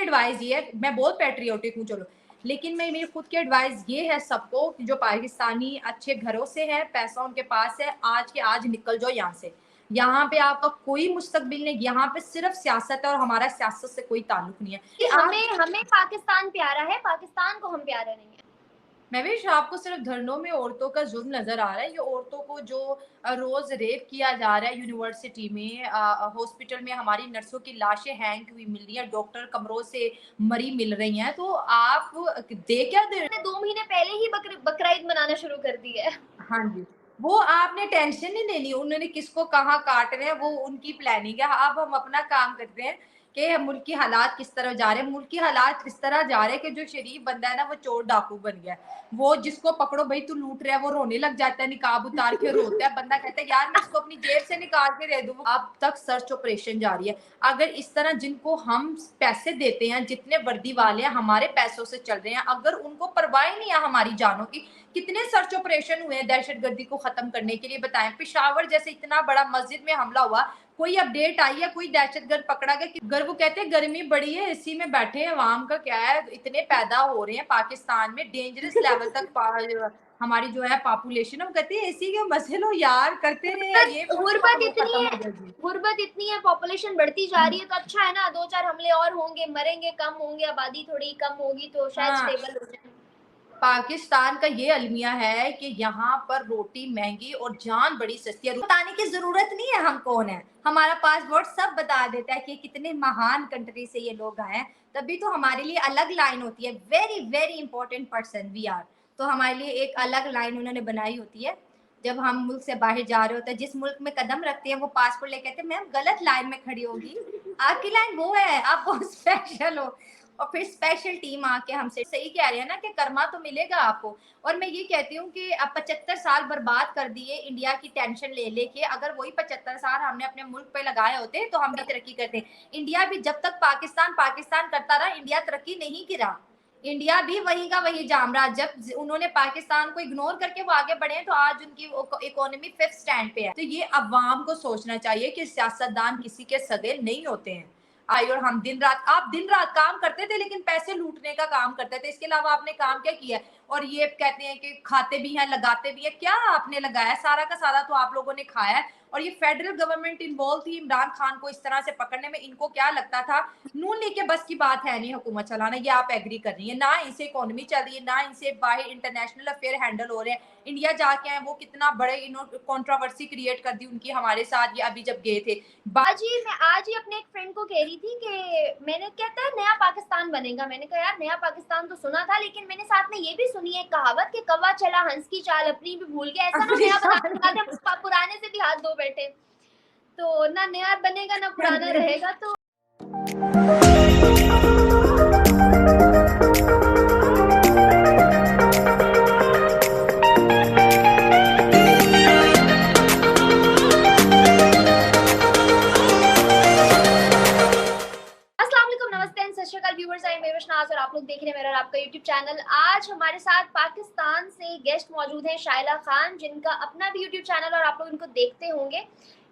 Advice ये है, मैं बहुत पैट्रियोटिक हूँ चलो, लेकिन मैं मेरी खुद की एडवाइस ये है सबको कि जो पाकिस्तानी अच्छे घरों से है, पैसा उनके पास है, आज के आज निकल जाओ यहाँ से। यहाँ पे आपका कोई मुस्तकबिल नहीं, यहाँ पे सिर्फ सियासत है और हमारा सियासत से कोई ताल्लुक नहीं है कि हमें पाकिस्तान प्यारा है, पाकिस्तान को हम प्यारे नहीं है। महवेश, आपको सिर्फ धरनों में औरतों का जुल्म नजर आ रहा है। ये औरतों को जो रोज रेप किया जा रहा है यूनिवर्सिटी में, हॉस्पिटल में हमारी नर्सों की लाशें हैंग हुई मिल रही है, डॉक्टर कमरों से मरी मिल रही हैं, तो आप दे क्या दे? 2 महीने पहले ही बकरा ईद मनाना शुरू कर दी है। हाँ जी, वो आपने टेंशन नहीं लेनी, उन्होंने किसको कहाँ काट रहे हैं वो उनकी प्लानिंग है। अब हम अपना काम करते हैं कि मुल्क की हालात किस तरह जा रहे हैं। मुल्क की हालात किस तरह जा रहे हैं कि जो शरीफ बंदा है ना वो चोर डाकू बन गया है। वो जिसको पकड़ो भाई तू लूट रहा है, वो रोने लग जाता है, निकाब उतार के रोता है। बंदा कहता है यार मैं इसको अपनी जेब से निकाल के दे दूं। अब तक सर्च ऑपरेशन जारी है। अगर इस तरह जिनको हम पैसे देते हैं, जितने वर्दी वाले हैं हमारे पैसों से चल रहे हैं, अगर उनको परवाह नहीं है हमारी जानों की, कितने सर्च ऑपरेशन हुए हैं दहशतगर्दी को खत्म करने के लिए बताएं। पेशावर जैसे इतना बड़ा मस्जिद में हमला हुआ, कोई अपडेट आई है, कोई दहशतगर्द पकड़ा गया? अगर वो कहते हैं गर्मी बड़ी है, एसी में बैठे हैं, आवाम का क्या है, इतने पैदा हो रहे हैं पाकिस्तान में डेंजरस लेवल तक हमारी जो है पॉपुलेशन, हम कहते हैं एसी के मजे लो यार, करते रहे ये गुर्बत इतनी है, पॉपुलेशन बढ़ती जा रही है, तो अच्छा है ना, 2-4 हमले और होंगे, मरेंगे कम होंगे, आबादी थोड़ी कम होगी तो शायद स्टेबल हो जाए। पाकिस्तान का ये अलमिया है कि यहाँ पर रोटी महंगी और जान बड़ी सस्ती है। बताने की जरूरत नहीं है हम कौन है, हमारा पासपोर्ट सब बता देता है कि कितने महान कंट्री से ये लोग आए हैं। तभी तो हमारे लिए अलग लाइन होती है, very very important person we are. तो हमारे लिए एक अलग लाइन उन्होंने बनाई होती है। जब हम मुल्क से बाहर जा रहे होते हैं, जिस मुल्क में कदम रखते हैं, वो पासपोर्ट लेके कहते हैं मैम गलत लाइन में खड़ी होगी, आपकी लाइन वो है, आप बहुत स्पेशल हो। और फिर स्पेशल टीम आके हमसे, सही कह रहे हैं ना कि कर्मा तो मिलेगा आपको। और मैं ये कहती हूँ कि अब 75 साल बर्बाद कर दिए इंडिया की टेंशन ले लेके, अगर वही 75 साल हमने अपने मुल्क पे लगाए होते तो हम भी तरक्की करते। इंडिया भी जब तक पाकिस्तान पाकिस्तान करता रहा, इंडिया तरक्की नहीं गिरा। इंडिया भी वही का वही जाम रहा। जब उन्होंने पाकिस्तान को इग्नोर करके वो आगे बढ़े तो आज उनकी इकोनॉमी 5th स्टैंड पे है। तो ये अवाम को सोचना चाहिए कि सियासतदान किसी के सगे नहीं होते हैं। आई और हम दिन रात, आप दिन रात काम करते थे लेकिन पैसे लूटने का काम करते थे, इसके अलावा आपने काम क्या किया? और ये कहते हैं कि खाते भी हैं लगाते भी हैं, क्या आपने लगाया? सारा का सारा तो आप लोगों ने खाया है। और ये फेडरल गवर्नमेंट इन्वॉल्व थी इमरान खान को इस तरह से पकड़ने में। इनको क्या लगता था नून लीग के बस की बात है नहीं हुकूमत चलाना, ये आप एग्री कर रही है ना? इनसे इकोनॉमी चल रही है ना, इनसे बाहर इंटरनेशनल अफेयर हैंडल हो रहे हैं। इंडिया जाके आए वो कितना बड़े इन्होंने कंट्रोवर्सी क्रिएट कर दी उनकी हमारे साथ, ये अभी जब गए थे। मैं आज ही अपने एक फ्रेंड को कह रही थी कि मैंने कहता है नया पाकिस्तान बनेगा। मैंने कहा यार नया पाकिस्तान तो सुना था, लेकिन मैंने साथ में ये भी सुनी है कहावत कि कौवा चला हंस की चाल अपनी भी भूल गया। ऐसा ना नया बना पुराने से भी हाथ धो बैठे, तो ना नया बनेगा ना पुराना रहेगा। तो और आप लोग देख रहे हैं मेरा और आपका YouTube चैनल। आज हमारे साथ पाकिस्तान से गेस्ट मौजूद हैं शाइला खान, जिनका अपना भी YouTube चैनल और आप लोग इनको देखते होंगे।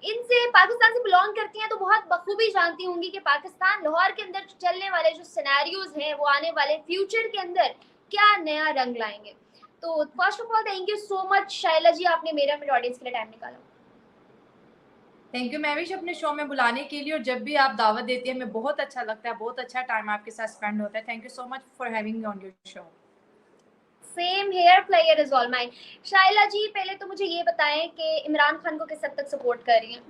इनसे पाकिस्तान से बिलोंग करती हैं तो बहुत बखूबी जानती होंगी कि पाकिस्तान लाहौर के अंदर चलने वाले जो सिनेरियोज हैं वो आने वाले फ्यूचर के अंदर क्या नया रंग लाएंगे। तो first of all thank you so much Shaila ji, आपने मेरा ऑडियंस के लिए टाइम निकाला। थैंक यू महविश अपने शो में बुलाने के लिए, और जब भी आप दावत देती है हमें बहुत अच्छा लगता है, बहुत अच्छा टाइम आपके साथ स्पेंड होता है। Thank you so much for having me on your show. Same here, pleasure is all mine. Shaila ji पहले तो मुझे ये बताएं कि इमरान खान को किस हद तक सपोर्ट कर रही हैं?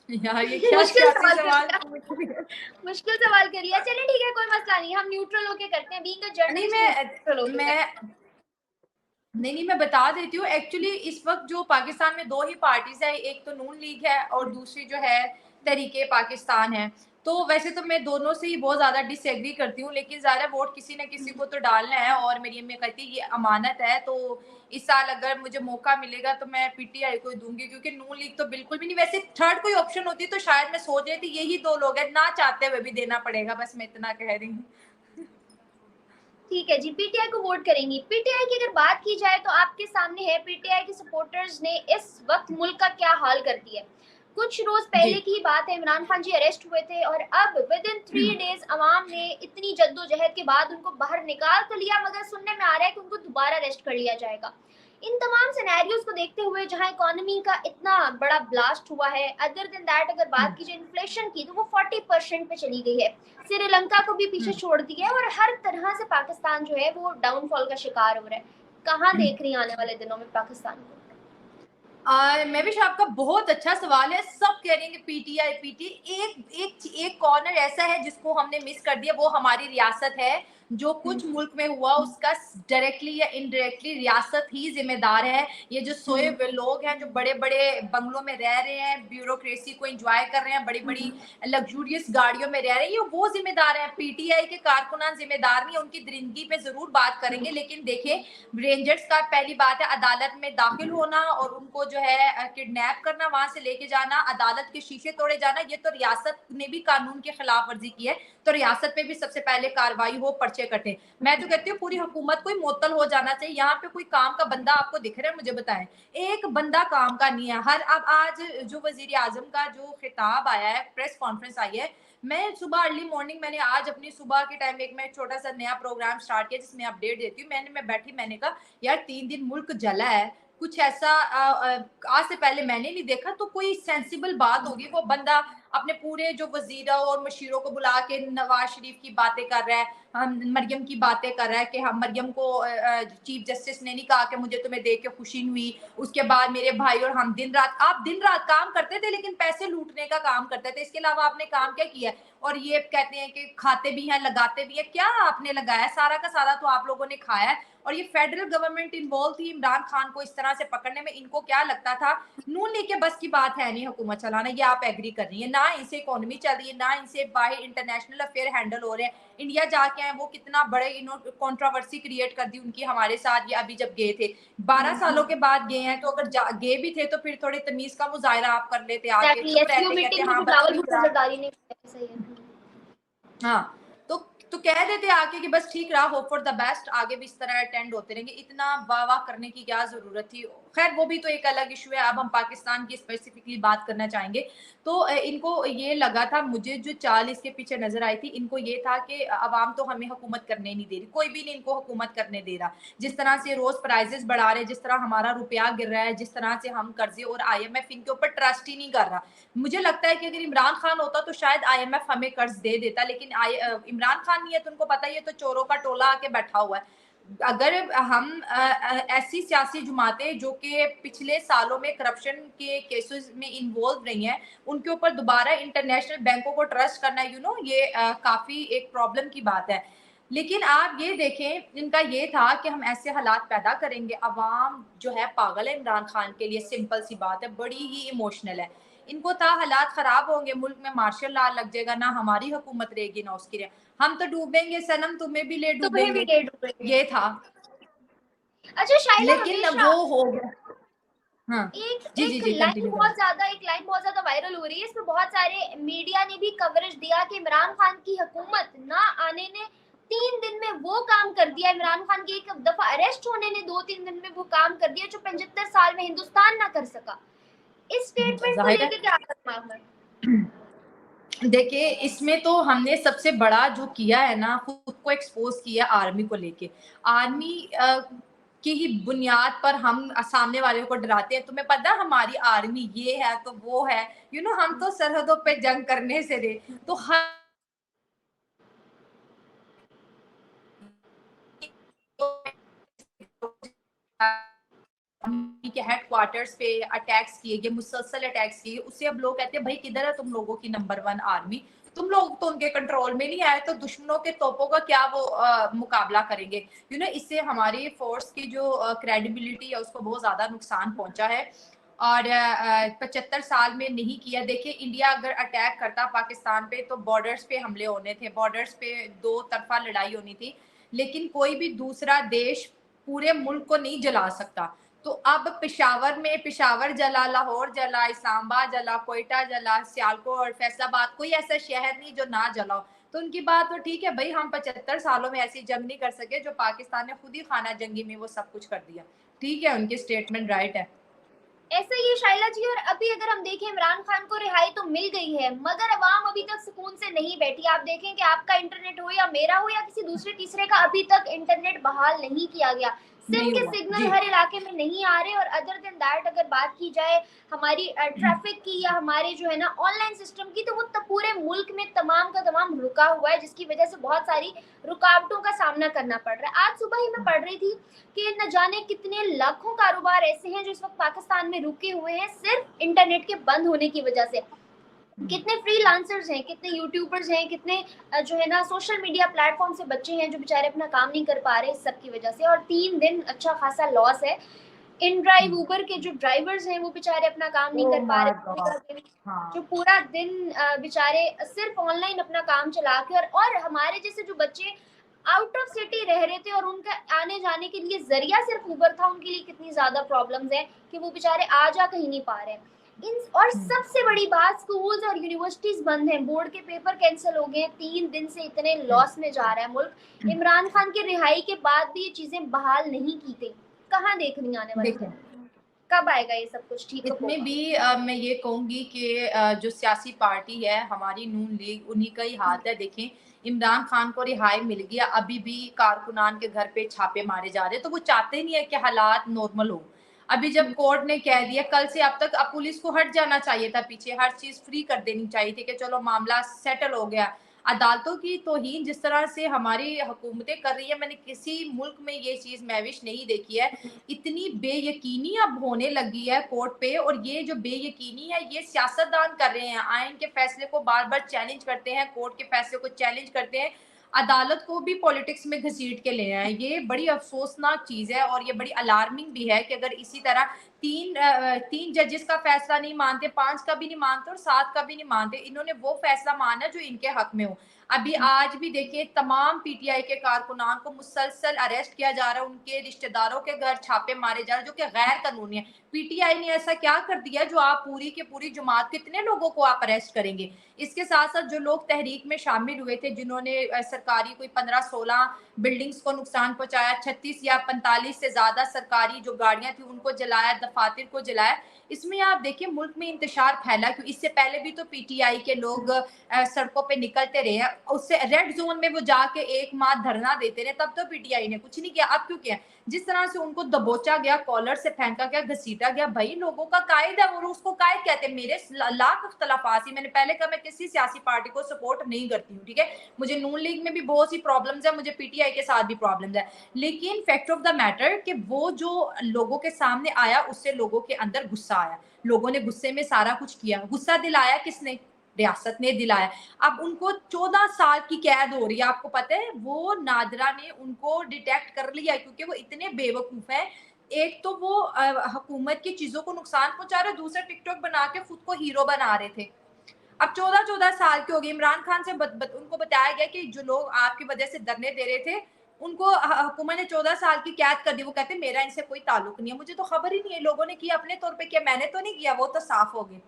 यार ये क्या मुश्किल सवाल कर लिया। चलिए ठीक है, कोई मसला नहीं, हम न्यूट्रल होके करते हैं। बीइंग अ जर्नलिस्ट नहीं मैं बता देती हूँ। एक्चुअली इस वक्त जो पाकिस्तान में दो ही पार्टीज है, एक तो नून लीग है और दूसरी जो है तहरीके पाकिस्तान है। तो वैसे तो मैं दोनों से ही बहुत ज्यादा डिसएग्री करती हूँ, लेकिन ज़्यादा वोट किसी न किसी को तो डालना है। और मेरी अम्मी कहती है ये अमानत है, तो इस साल अगर मुझे मौका मिलेगा तो मैं पीटीआई को दूंगी, क्योंकि नून लीग तो बिल्कुल भी नहीं। वैसे थर्ड कोई ऑप्शन होती तो शायद मैं सोच रही थी यही दो लोग हैं, ना चाहते हुए भी देना पड़ेगा, बस मैं इतना कह रही हूँ। ठीक है जी, पीटीआई को वोट करेंगी। पीटीआई की अगर बात की जाए तो आपके सामने है पीटीआई के सपोर्टर्स ने इस वक्त मुल्क का क्या हाल कर दिया है। कुछ रोज पहले जी की बात है, इमरान खान जी अरेस्ट हुए थे और अब विद इन 3 डेज अवाम ने इतनी जद्दोजहद के बाद उनको बाहर निकाल तो लिया, मगर सुनने में आ रहा है कि उनको दोबारा अरेस्ट कर लिया जाएगा। इन तमाम सिनेरियोज को देखते हुए जहां इकोनॉमी का इतना बड़ा ब्लास्ट हुआ है, अदर देन दैट अगर बात की जाए इन्फ्लेशन की तो वो 40% पे चली गई है, श्रीलंका को भी पीछे छोड़ दिया है और हर तरह से पाकिस्तान जो है वो डाउनफॉल का शिकार हो रहा है। कहाँ देख रही है आने वाले दिनों में पाकिस्तान को? मैं भी आपका बहुत अच्छा सवाल है। सब कह रहे हैं कि पीटीआई पीटी, एक एक एक कॉर्नर ऐसा है जिसको हमने मिस कर दिया, वो हमारी रियासत है। जो कुछ मुल्क में हुआ उसका डायरेक्टली या इनडायरेक्टली रियासत ही जिम्मेदार है। ये जो सोए हुए लोग हैं जो बड़े बड़े बंगलों में रह रहे हैं, ब्यूरोक्रेसी को एंजॉय कर रहे हैं, बड़ी बड़ी लग्जूरियस गाड़ियों में रह रहे हैं, ये वो जिम्मेदार है। पीटीआई के कारकुनान जिम्मेदार नहीं, उनकी दरिंदगी पे जरूर बात करेंगे, लेकिन देखें रेंजर्स का पहली बात है अदालत में दाखिल होना और उनको जो है किडनैप करना, वहां से लेके जाना, अदालत के शीशे तोड़े जाना, ये तो रियासत ने भी कानून की खिलाफ वर्जी की है। तो रियासत पे भी सबसे पहले कार्रवाई हो, पर्चे कटे। मैं तो कहती हूँ पूरी हुकूमत को ही मुअत्तल हो जाना चाहिए। यहाँ पे कोई काम का बंदा आपको दिख रहा है, मुझे बताएं। एक बंदा काम का नहीं है। हर अब आज जो वजीर आजम का जो खिताब आया है, प्रेस कॉन्फ्रेंस आई है, मैं सुबह अर्ली मॉर्निंग, मैंने आज अपनी सुबह के टाइम एक मैं छोटा सा नया प्रोग्राम स्टार्ट किया जिसमें अपडेट देती हूँ। मैं बैठी, मैंने कहा यार 3 दिन मुल्क जला है, कुछ ऐसा आज से पहले मैंने नहीं देखा। तो कोई सेंसिबल बात होगी। वो बंदा अपने पूरे जो वजीरों और मशीरों को बुला के नवाज शरीफ की बातें कर रहा है, मरियम की बातें कर रहा है कि हम मरियम को चीफ जस्टिस ने नहीं कहा कि मुझे तुम्हें देख के खुशी हुई। उसके बाद मेरे भाई और हम दिन रात, आप दिन रात काम करते थे लेकिन पैसे लूटने का काम करते थे, इसके अलावा आपने काम क्या किया? और ये कहते हैं कि खाते भी हैं, लगाते भी हैं। क्या आपने लगाया? सारा का सारा तो आप लोगों ने खाया है। और ये फेडरल गवर्नमेंट इन्वॉल्व थी इमरान खान को इस तरह से पकड़ने में। इनको क्या लगता था नून लीग के बस की बात है नहीं हुकूमत चलाना, ये आप एग्री कर रही है ना? इनसे इकोनॉमी चल रही है, ना इनसे बाहर इंटरनेशनल अफेयर हैंडल हो रहे हैं। इंडिया जाके आए, वो कितना बड़े इन्होंने कंट्रोवर्सी क्रिएट कर दी उनकी हमारे साथ। ये अभी जब गए थे 12 सालों के बाद गए हैं, तो अगर गए भी थे तो फिर थोड़ी तमीज का मुजाहरा आप कर लेते, आके एग्जैक्टली, चुप एससीओ रहते, कहते मीटिंग में हाँ भी बस बिलावल ठीक भुट्टो रहा। जरदारी ने किया, सही है। हाँ, तो कह देते आके कि बस ठीक रहा, होप फॉर द बेस्ट, आगे भी इस तरह अटेंड होते रहेंगे। इतना वाह वाह करने की क्या जरूरत थी? खैर वो भी तो एक अलग इशू है। अब हम पाकिस्तान की स्पेसिफिकली बात करना चाहेंगे। तो इनको ये लगा था, मुझे जो चाल इसके पीछे नजर आई थी, इनको ये था कि अवाम तो हमें हुकूमत करने नहीं दे रही, कोई भी नहीं इनको हुकूमत करने दे रहा। जिस तरह से रोज प्राइजेस बढ़ा रहे, जिस तरह हमारा रुपया गिर रहा है, जिस तरह से हम कर्जे, और आईएमएफ इनके ऊपर ट्रस्ट ही नहीं कर रहा। मुझे लगता है कि अगर इमरान खान होता तो शायद आईएमएफ हमें कर्ज दे देता, लेकिन इमरान खान नहीं है तो उनको पता है ये तो चोरों का टोला आके बैठा हुआ है। अगर हम ऐसी सियासी जमातें जो कि पिछले सालों में करप्शन के केसेस में इन्वॉल्व रही हैं, उनके ऊपर दोबारा इंटरनेशनल बैंकों को ट्रस्ट करना, ये काफी एक प्रॉब्लम की बात है। लेकिन आप ये देखें, इनका ये था कि हम ऐसे हालात पैदा करेंगे, अवाम जो है पागल है इमरान खान के लिए, सिंपल सी बात है, बड़ी ही इमोशनल है। इनको था हालात खराब होंगे, मुल्क में मार्शल लॉ लग जाएगा, ना हमारी हुकूमत रहेगी ना उसकी रहे, हम तो डूबेंगे सनम, तुम्हें भी ले तुम्हें भी डूबेंगे, डेट हो गई है। ये था। अच्छा शाइला, लेकिन हमेशा वो हो गया। हाँ, एक जी जी एक जी, लाइन कंटिन्यू करें। बहुत ज्यादा वायरल हो रही है, इसमें बहुत सारे मीडिया ने भी कवरेज दिया कि इमरान खान की हुकूमत ना आने ने 3 दिन में वो काम कर दिया, इमरान खान के एक दफा अरेस्ट होने ने 2-3 दिन में वो काम कर दिया जो 75 साल में हिंदुस्तान ना कर सका। इस स्टेटमेंट को जाहिर लेकर क्या आपका दिमाग में? है। देखिए, इसमें तो हमने सबसे बड़ा जो किया है ना, खुद को एक्सपोज किया आर्मी को लेके। आर्मी की ही बुनियाद पर हम सामने वाले को डराते हैं। तुम्हें पता है हमारी आर्मी ये है तो वो है, हम तो सरहदों पे जंग करने से रहे। तो हर के हेडक्वार्टर्स पे अटैक्स किए गए, मुसलसल अटैक्स किए। उससे अब लोग कहते हैं भाई किधर है तुम लोगों की नंबर 1 आर्मी? तुम लोग तो उनके कंट्रोल में नहीं आए, तो दुश्मनों के तोपों का क्या वो मुकाबला करेंगे? इससे हमारी फोर्स की जो क्रेडिबिलिटी है उसको बहुत ज्यादा नुकसान पहुंचा है। और 75 साल में नहीं किया। देखिए, इंडिया अगर अटैक करता पाकिस्तान पे तो बॉर्डर्स पे हमले होने थे, बॉर्डर्स पे दो तरफा लड़ाई होनी थी। लेकिन कोई भी दूसरा देश पूरे मुल्क को नहीं जला सकता। तो अब पेशावर जला, लाहौर जला, इस्लामाबाद जला, कोयटा जला, सियालकोट, फैसलाबाद, कोई ऐसा शहर नहीं जो ना जला हो। तो उनकी बात तो ठीक है भाई, हम 75 सालों में ऐसी जंग नहीं कर सके जो पाकिस्तान ने खुद ही खाना जंगी में वो सब कुछ कर दिया। ठीक है, उनकी स्टेटमेंट राइट है। ऐसा ही है शाइला जी। और अभी अगर हम देखें, इमरान खान को रिहाई तो मिल गई है, मगर अवाम अभी तक सुकून से नहीं बैठी। आप देखें कि आपका इंटरनेट हो या मेरा हो या किसी दूसरे तीसरे का, अभी तक इंटरनेट बहाल नहीं किया गया। सिम नहीं के हुआ सिग्नल जी। हर इलाके में नहीं आ रहे। और अदर देन दैट अगर बात की जाए हमारी ट्रैफिक की या हमारे जो है ना ऑनलाइन सिस्टम की, तो वो पूरे मुल्क में तमाम का तमाम रुका हुआ है, जिसकी वजह से बहुत सारी रुकावटों का सामना करना पड़ रहा है। आज सुबह ही मैं पढ़ रही थी कि न जाने कितने लाखों कारोबार ऐसे हैं जो इस वक्त पाकिस्तान में रुके हुए हैं सिर्फ इंटरनेट के बंद होने की वजह से। कितने फ्रीलांसर्स हैं, कितने यूट्यूबर्स हैं, कितने जो है ना सोशल मीडिया प्लेटफॉर्म से बच्चे हैं जो बेचारे अपना काम नहीं कर पा रहे इस सब की वजह से। और 3 दिन अच्छा खासा लॉस है। इन ड्राइव उबर के जो ड्राइवर्स हैं वो बेचारे अपना काम नहीं ओह कर पा माय रहे गॉड। पूरा दिन, हाँ जो पूरा दिन बेचारे सिर्फ ऑनलाइन अपना काम चला के। और हमारे जैसे जो बच्चे आउट ऑफ सिटी रह रहे थे और उनका आने जाने के लिए जरिया सिर्फ उबर था, उनके लिए कितनी ज्यादा प्रॉब्लम्स हैं कि वो बेचारे आ जा कहीं नहीं पा रहे हैं। और सबसे बड़ी बात, स्कूल्स और यूनिवर्सिटीज बंद हैं, बोर्ड के पेपर कैंसिल हो गए, 3 दिन से इतने लॉस में जा रहा है मुल्क। इमरान खान की रिहाई के बाद भी ये चीजें बहाल नहीं की गई। कहाँ देख रही आने वाले देखें, दिन? कब आएगा ये सब कुछ ठीक इसमें होगा? भी मैं ये कहूंगी कि जो सियासी पार्टी है हमारी नून लीग, उन्हीं का ही हाथ है। देखें, इमरान खान को रिहाई मिल गया, अभी भी कारकुनान के घर पे छापे मारे जा रहे हैं, तो वो चाहते नहीं है कि हालात नॉर्मल हो। अभी जब कोर्ट ने कह दिया कल से, अब तक अब पुलिस को हट जाना चाहिए था पीछे, हर चीज फ्री कर देनी चाहिए थी कि चलो मामला सेटल हो गया। अदालतों की तौहीन जिस तरह से हमारी हुकूमतें कर रही है, मैंने किसी मुल्क में ये चीज महविश नहीं देखी है। इतनी बेयकीनी अब होने लगी है कोर्ट पे, और ये जो बेयकीनी है ये सियासतदान कर रहे हैं, आयन के फैसले को बार बार चैलेंज करते हैं, कोर्ट के फैसले को चैलेंज करते हैं, अदालत को भी पॉलिटिक्स में घसीट के ले आए हैं। ये बड़ी अफसोसनाक चीज है और ये बड़ी अलार्मिंग भी है कि अगर इसी तरह तीन जजेस का फैसला नहीं मानते, 5 का भी नहीं मानते और 7 का भी नहीं मानते, इन्होंने वो फैसला माना जो इनके हक में हो। अभी आज भी देखिए, तमाम पीटीआई के कारकुनान को मुसलसल अरेस्ट किया जा रहा है, उनके रिश्तेदारों के घर छापे मारे जा रहे हैं, जो कि गैर कानूनी है। पीटीआई ने ऐसा क्या कर दिया जो आप पूरी की पूरी जमात, कितने लोगों को आप अरेस्ट करेंगे? इसके साथ साथ जो लोग तहरीक में शामिल हुए थे, जिन्होंने सरकारी कोई 15-16 बिल्डिंग्स को नुकसान पहुंचाया, 36 या 45 से ज्यादा सरकारी जो गाड़ियां थी उनको जलाया, दफातर को जलाया, इसमें आप देखिए मुल्क में इंतशार फैला। क्यों? इससे पहले भी तो पीटीआई के लोग सड़कों पे निकलते रहे हैं, उससे रेड जोन में वो जाके 1 माह धरना देते रहे, तब तो पीटीआई ने कुछ नहीं किया। अब क्यों किया? जिस तरह से उनको दबोचा गया, कॉलर से फेंका गया, घसीटा गया, भाई लोगों का कायद है और उसको कायद कहते हैं। मेरे लाख इख्तलाफात ही, मैंने पहले कहा मैं किसी सियासी पार्टी को सपोर्ट नहीं करती हूँ, ठीक है, मुझे नून लीग में भी बहुत सी प्रॉब्लम्स है, मुझे पीटीआई के साथ भी प्रॉब्लम्स है, लेकिन फैक्ट ऑफ द मैटर कि वो जो लोगों के सामने आया उससे लोगों के अंदर गुस्सा आया, लोगों ने गुस्से में सारा कुछ किया। गुस्सा दिलाया किसने? रियासत ने दिलाया। अब उनको 14 साल की कैद हो रही है। आपको पता है वो नादरा ने उनको डिटेक्ट कर लिया क्योंकि वो इतने बेवकूफ है। एक तो वो हुकूमत की चीजों को नुकसान पहुंचा रहे, दूसरा टिकटॉक बना के खुद को हीरो बना रहे थे। अब 14-14 साल के हो गए। इमरान खान से उनको बताया गया कि जो लोग आपकी वजह से धरने दे रहे थे उनको हुकूमत ने 14 साल की कैद कर दी। वो कहते मेरा इनसे कोई ताल्लुक नहीं है, मुझे तो खबर ही नहीं है, लोगों ने किया अपने तौर पे किया, मैंने तो नहीं किया, वो तो साफ हो गए।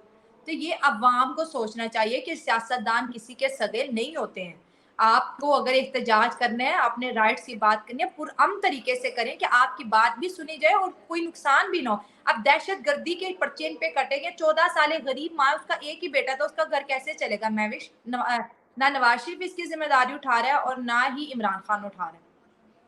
तो ये अवाम को सोचना चाहिए कि सियासतदान किसी के सगे नहीं होते हैं। आपको अगर एहतजाज करना है, अपने राइट्स की बात करनी है, पुरअमन तरीके से करें कि आपकी बात भी सुनी जाए और कोई नुकसान भी ना हो। अब दहशत गर्दी के पर्चे इन पे कटेंगे। 14 साल गरीब माँ, उसका एक ही बेटा था, उसका घर कैसे चलेगा? महविश ना नवाज शरीफ इसकी जिम्मेदारी उठा रहा है और ना ही इमरान खान उठा रहा है।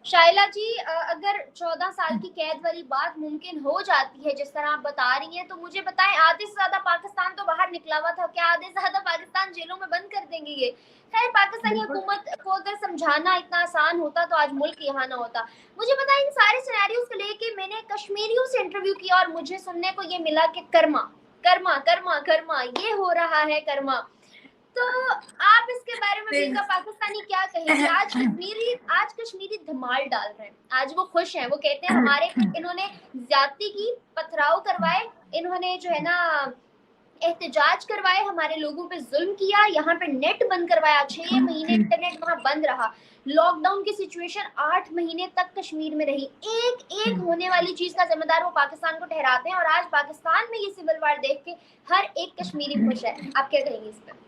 शाइला जी, अगर 14 साल की कैद वाली बात मुमकिन हो जाती है जिस तरह आप बता रही हैं, तो मुझे बताएं, आधे से ज्यादा पाकिस्तान तो बाहर निकला हुआ था, क्या आधे से ज्यादा पाकिस्तान जेलों में बंद कर देंगे ये? खैर, पाकिस्तानी हुकूमत को अगर समझाना इतना आसान होता तो आज मुल्क यहाँ ना होता। मुझे बताएं, इन सारे सिनेरियोज को लेके मैंने कश्मीरियों से इंटरव्यू किया और मुझे सुनने को ये मिला कि कर्मा कर्मा कर्मा कर्मा ये हो रहा है, कर्मा। तो आप इसके बारे में भी का पाकिस्तानी क्या कहेंगे? आज कश्मीरी धमाल डाल रहे हैं, आज वो खुश हैं, वो कहते हैं हमारे इन्होंने ज्यादती की, पथराव करवाए, इन्होंने जो है ना एहतजाज करवाए, हमारे लोगों पे जुल्म किया, यहाँ पे नेट बंद करवाया, 6 महीने इंटरनेट वहां बंद रहा, लॉकडाउन की सिचुएशन 8 महीने तक कश्मीर में रही, एक एक होने वाली चीज का जिम्मेदार वो पाकिस्तान को ठहराते हैं। और आज पाकिस्तान में ये सिविल वार देख के हर एक कश्मीरी खुश है। आप क्या कहेंगे इस पर?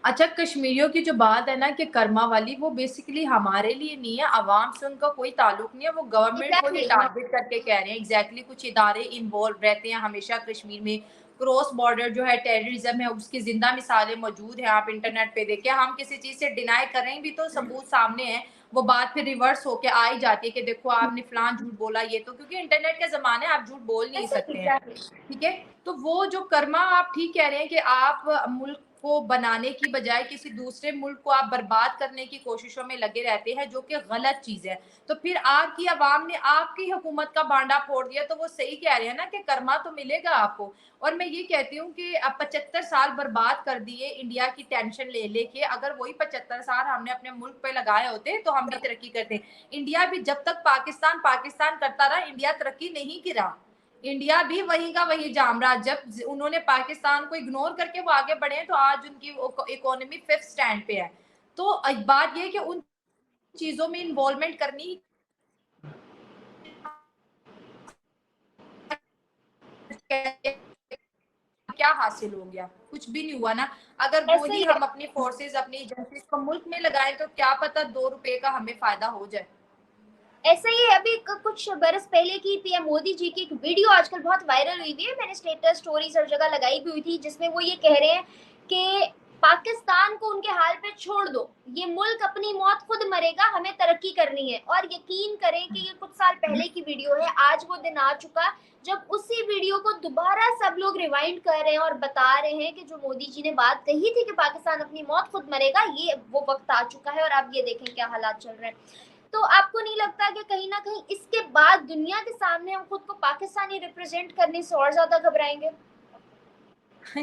अच्छा, कश्मीरियों की जो बात है ना कि कर्मा वाली, वो बेसिकली हमारे लिए नहीं है, आवाम से उनका कोई ताल्लुक नहीं है, वो गवर्नमेंट को ही एग्जैक्टली हाँ। टारगेट करके कह रहे हैं। एग्जैक्टली कुछ इदारे इन्वॉल्व रहते हैं हमेशा कश्मीर में। क्रॉस बॉर्डर जो है टेररिज्म है, उसकी जिंदा मिसालें मौजूद हैं, आप इंटरनेट पे देखिए। हम किसी चीज से डिनाई कर रहे हैं भी तो सबूत सामने है, वो बात फिर रिवर्स होके आ ही जाती है कि देखो आपने फलान झूठ बोला, ये तो क्योंकि इंटरनेट का जमाना है, आप झूठ बोल नहीं ऐसे सकते हैं। एग्जैक्टली। ठीक है। तो वो जो कर्मा, आप ठीक कह रहे हैं कि आप मुल्क को बनाने की बजाय किसी दूसरे मुल्क को आप बर्बाद करने की कोशिशों में लगे रहते हैं, जो कि गलत चीज है। तो फिर आपकी आवाम ने आपकी हुकूमत का बांडा फोड़ दिया, तो वो सही कह रहे हैं ना कि कर्मा तो मिलेगा आपको। और मैं ये कहती हूँ कि अब 75 साल बर्बाद कर दिए इंडिया की टेंशन ले लेके, अगर वही 75 साल हमने अपने मुल्क पे लगाए होते तो हम भी तरक्की करते। इंडिया भी जब तक पाकिस्तान पाकिस्तान करता रहा, इंडिया तरक्की नहीं करा। इंडिया भी वही का वही जाम रहा। जब उन्होंने पाकिस्तान को इग्नोर करके वो आगे बढ़े हैं, तो आज उनकी इकोनॉमी 5th स्टैंड पे है। तो बात ये कि उन चीजों में इन्वॉल्वमेंट करनी, क्या हासिल हो गया? कुछ भी नहीं हुआ ना। अगर वो ऐसे ही ही है। हम अपनी फोर्सेस अपनी एजेंसीज को मुल्क में लगाएं, तो क्या पता 2 रुपए का हमें फायदा हो जाए। ऐसे ही अभी कुछ बरस पहले की पीएम मोदी जी की एक वीडियो आजकल बहुत वायरल हुई हुई है, मैंने स्टेटस स्टोरीज हर जगह लगाई भी हुई थी, जिसमें वो ये कह रहे हैं कि पाकिस्तान को उनके हाल पे छोड़ दो, ये मुल्क अपनी मौत खुद मरेगा, हमें तरक्की करनी है। और यकीन करें कि ये कुछ साल पहले की वीडियो है, आज वो दिन आ चुका जब उसी वीडियो को दोबारा सब लोग रिवाइंड कर रहे हैं और बता रहे हैं कि जो मोदी जी ने बात कही थी कि पाकिस्तान अपनी मौत खुद मरेगा, ये वो वक्त आ चुका है और आप ये देखें क्या हालात चल रहे हैं। तो आपको नहीं लगता कि कहीं ना कहीं इसके बाद दुनिया के सामने हम खुद को पाकिस्तानी रिप्रेजेंट करने से और ज्यादा घबराएंगे?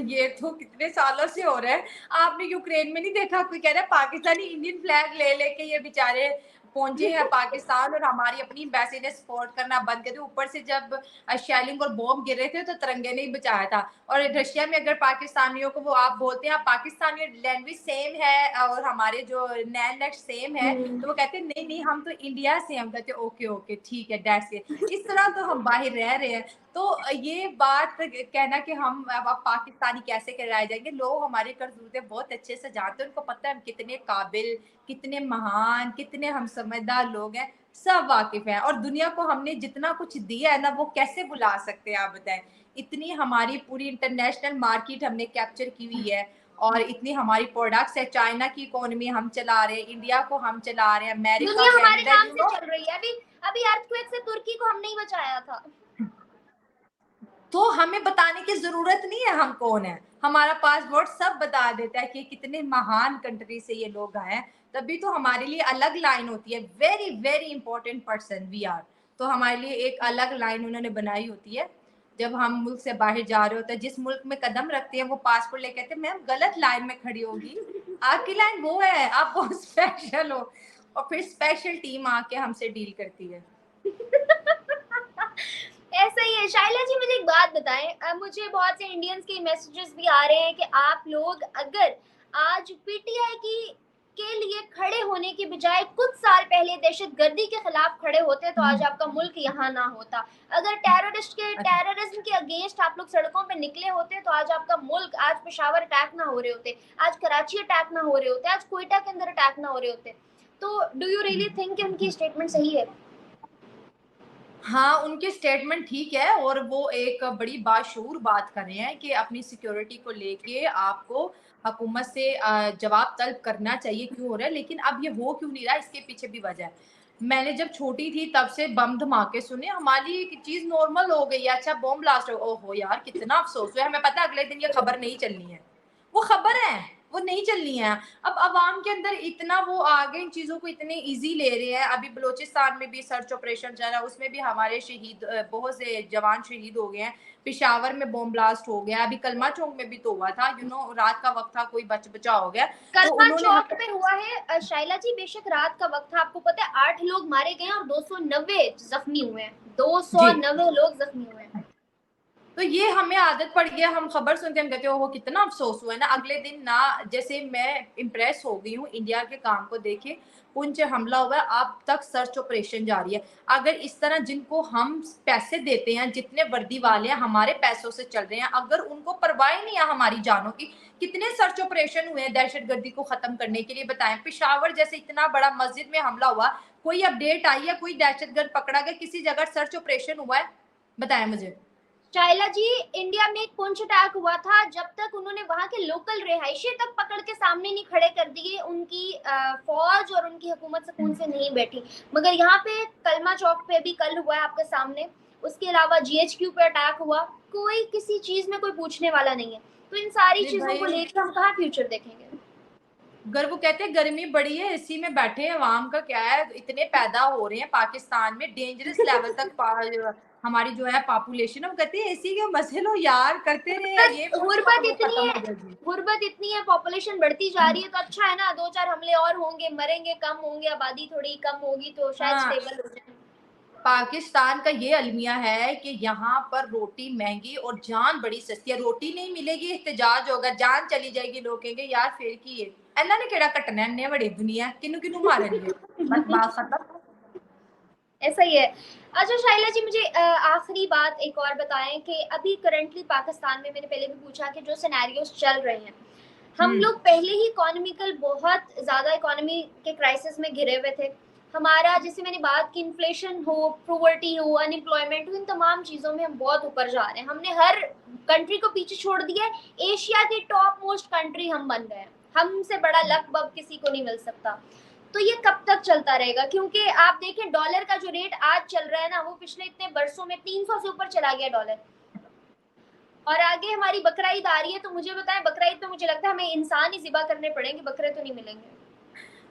ये तो कितने सालों से हो रहा है। आपने यूक्रेन में नहीं देखा, कोई कह रहा है पाकिस्तानी इंडियन फ्लैग ले लेके ये बेचारे पहुंचे हैं पाकिस्तान, और हमारी अपनी एम्बेसी ने सपोर्ट करना बंद कर दिया। ऊपर से जब शेलिंग और बॉम्ब गिर रहे थे तो तिरंगे ने ही बचाया था। और रशिया में अगर पाकिस्तानियों को वो आप बोलते हैं आप पाकिस्तानी, लैंग्वेज सेम है और हमारे जो नैन सेम है, तो वो कहते हैं नहीं नहीं हम तो इंडिया से, हम कहते ओके ओके ठीक है दैट्स इट। इस तरह तो हम बाहर रह रहे हैं। तो ये बात कहना कि हम अब पाकिस्तानी कैसे कहलाए जाएंगे, लोग हमारी करतूतें बहुत अच्छे से जानते हैं, उनको पता है हम कितने काबिल, कितने महान, कितने हम समझदार लोग हैं, सब वाकिफ हैं। और दुनिया को हमने जितना कुछ दिया है ना, वो कैसे बुला सकते हैं आप बताएं। इतनी हमारी पूरी इंटरनेशनल मार्केट हमने कैप्चर की हुई है, और इतनी हमारी प्रोडक्ट्स है। चाइना की इकोनॉमी हम चला रहे हैं, इंडिया को हम चला रहे हैं, अमेरिका, दुनिया हमारे कनाडा, नाम से चल रही है। अभी अभी अर्थक्वेक से तुर्की को हमने ही बचाया था। तो हमें बताने की जरूरत नहीं है हम कौन है, हमारा पासपोर्ट सब बता देता है कि कितने महान कंट्री से ये लोग आए हैं। तभी तो हमारे लिए अलग लाइन होती है, very very important person we are. तो हमारे लिए एक अलग लाइन उन्होंने बनाई होती है। जब हम मुल्क से बाहर जा रहे होते हैं, जिस मुल्क में कदम रखते हैं, वो पासपोर्ट लेके कहते हैं मैम गलत लाइन में खड़ी होगी, आपकी लाइन वो है, आप बहुत स्पेशल हो। और फिर स्पेशल टीम आके हमसे डील करती है। ऐसा ही है। शाइला जी मुझे एक बात बताएं, मुझे बहुत से इंडियंस के मैसेजेस भी आ रहे हैं कि आप लोग अगर आज पीटीआई की के लिए खड़े होने की बजाय कुछ साल पहले दहशतगर्दी के खिलाफ खड़े होते तो आज आपका मुल्क यहाँ ना होता। अगर टेररिज्म के अगेंस्ट आप लोग सड़कों पे निकले होते तो आज आपका मुल्क, आज पेशावर अटैक ना हो रहे होते, आज कराची अटैक ना हो रहे होते, आज कोयटा के अंदर अटैक ना हो रहे होते। तो डू यू रियली थिंक कि उनकी स्टेटमेंट सही है? हाँ, उनकी स्टेटमेंट ठीक है, और वो एक बड़ी बाशऊर बात कर रहे हैं कि अपनी सिक्योरिटी को लेके आपको हुकूमत से जवाब तलब करना चाहिए क्यों हो रहा है। लेकिन अब ये हो क्यों नहीं रहा, इसके पीछे भी वजह है। मैंने जब छोटी थी तब से बम धमाके सुने, हमारी एक चीज नॉर्मल हो गई है। अच्छा बॉम्ब ब्लास्ट हो, ओहो यार कितना अफसोस हुआ, हमें पता है अगले दिन ये खबर नहीं चलनी है, वो खबर है, वो नहीं चलनी है। अब अवाम के अंदर इतना वो आ गए, इन चीजों को इतने इजी ले रहे हैं। अभी बलोचिस्तान में भी सर्च ऑपरेशन चल रहा है, उसमें भी हमारे शहीद, बहुत से जवान शहीद हो गए हैं। पेशावर में बॉम्ब ब्लास्ट हो गया, अभी कलमा चौक में भी तो हुआ था, रात का वक्त था, कोई बचा हो गया। तो कलमा उन्होंने चौक पे हुआ है शाइला जी, बेशक रात का वक्त था, आपको पता है 8 लोग मारे गए और 290 जख्मी हुए हैं, जी, 290 लोग जख्मी हुए हैं। तो तो ये हमें आदत पड़ गया, हम खबर सुनते हैं हम कहते हो वो कितना अफसोस हुआ है ना, अगले दिन ना, जैसे मैं इम्प्रेस हो गई हूँ इंडिया के काम को देखे, पुंछ हमला हुआ है, अब तक सर्च ऑपरेशन जारी है। अगर इस तरह जिनको हम पैसे देते हैं, जितने वर्दी वाले हैं हमारे पैसों से चल रहे हैं, अगर उनको परवाह नहीं है हमारी जानों की, कितने सर्च ऑपरेशन हुए हैं दहशतगर्दी को खत्म करने के लिए, बताएं। पेशावर जैसे इतना बड़ा मस्जिद में हमला हुआ, कोई अपडेट आई है, कोई दहशतगर्द पकड़ा गया, किसी जगह सर्च ऑपरेशन हुआ है, बताएं मुझे। शाइला जी, इंडिया में एक पुंछ अटैक हुआ था, जब तक उन्होंने वहां के लोकल रिहायशी तक पकड़ के सामने नहीं खड़े कर दिए, उनकी फौज और उनकी हुकूमत सुकून से नहीं बैठी। मगर यहाँ पे कलमा चौक पे भी कल हुआ है आपके सामने, उसके अलावा जीएचक्यू पे अटैक हुआ, कोई किसी चीज में कोई पूछने वाला नहीं है। तो इन सारी चीजों को लेकर हम कहाँ फ्यूचर देखेंगे? अगर वो कहते हैं गर्मी बड़ी है, एसी में बैठे हैं, अवाम का क्या है, इतने पैदा हो रहे हैं पाकिस्तान में, डेंजरस लेवल तक हमारी जो है पॉपुलेशन, हम कहते हैं एसी के मजे लो यार, करते रहे, ये गुर्बत इतनी खत्म है, हो जाएगी। गुर्बत इतनी है, पॉपुलेशन बढ़ती जा रही है, तो अच्छा है ना, 2-4 हमले और होंगे, मरेंगे कम होंगे, आबादी थोड़ी कम होगी तो शायद हाँ, स्टेबल हो जाए। पाकिस्तान का ये अलमिया है कि यहाँ पर रोटी महंगी और जान बड़ी सस्ती है। रोटी नहीं मिलेगी, एहतजाज होगा, जान चली जाएगी, लोग कहेंगे यार फिर की है, इन्हों ने केड़ा कटना, इन्ने बड़ी दुनिया, किनू किनू मारेंगे, बस बात खत्म। ऐसा ही है। अच्छा शाइला जी, मुझे आखिरी बात एक और बताएं कि अभी करंटली पाकिस्तान में, मैंने पहले भी पूछा कि जो सिनेरियोस चल रहे हैं, हम लोग पहले ही इकोनॉमिकल बहुत ज्यादा इकोनॉमी के क्राइसिस में घिरे हुए थे। हमारा, जैसे मैंने बात की, इन्फ्लेशन हो, पॉवर्टी हो, अनएम्प्लॉयमेंट हो, इन तमाम चीजों में हम बहुत ऊपर जा रहे हैं। हमने हर कंट्री को पीछे छोड़ दिया है, एशिया की टॉप मोस्ट कंट्री हम बन गए हैं। हमसे बड़ा लक बब किसी को नहीं मिल सकता। तो ये कब तक चलता रहेगा? क्योंकि आप देखें डॉलर का जो रेट आज चल रहा है ना, वो पिछले इतने बरसों में 300 से ऊपर चला गया डॉलर। और आगे हमारी बकरा ईद आ रही है, तो मुझे बताएं, बकरा ईद पे मुझे लगता है हमें इंसान ही ज़िबा करने पड़ेंगे, बकरे तो नहीं मिलेंगे।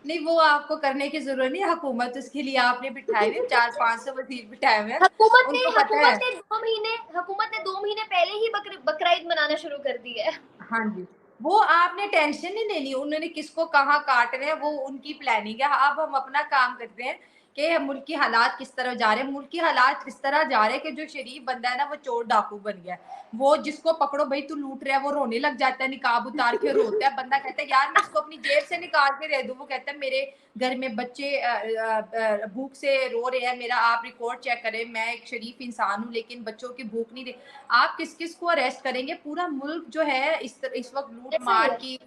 नहीं, वो आपको करने की जरूरत नहीं, हुकूमत उसके लिए आपने बिठाए हुए 400-500 वजीर बिठाए हुए हैं, हुकूमत ने उनको पता है। हुकूमत ने 2 महीने पहले ही बकरा ईद मनाना शुरू कर दी है। हाँ जी, वो आपने टेंशन नहीं लेनी, उन्होंने किसको कहाँ काटना है वो उनकी प्लानिंग है। अब हम अपना काम करते हैं कि मुल्क की हालात किस तरह जा रहे हैं, मुल्क की हालात किस तरह जा रहे हैं कि जो शरीफ बंदा है ना वो चोर डाकू बन गया है। वो जिसको पकड़ो भाई तू लूट रहा है, वो रोने लग जाता है, निकाब उतार के रोता है, बंदा कहता है यार मैं इसको अपनी जेब से निकाल के दे दूं, वो कहता है मेरे घर में बच्चे भूख से रो रहे हैं, मेरा आप रिकॉर्ड चेक करें, मैं एक शरीफ इंसान हूँ लेकिन बच्चों की भूख नहीं दे। आप किस किस को अरेस्ट करेंगे? पूरा मुल्क जो है इस वक्त लूट ऐसा ही मार है। की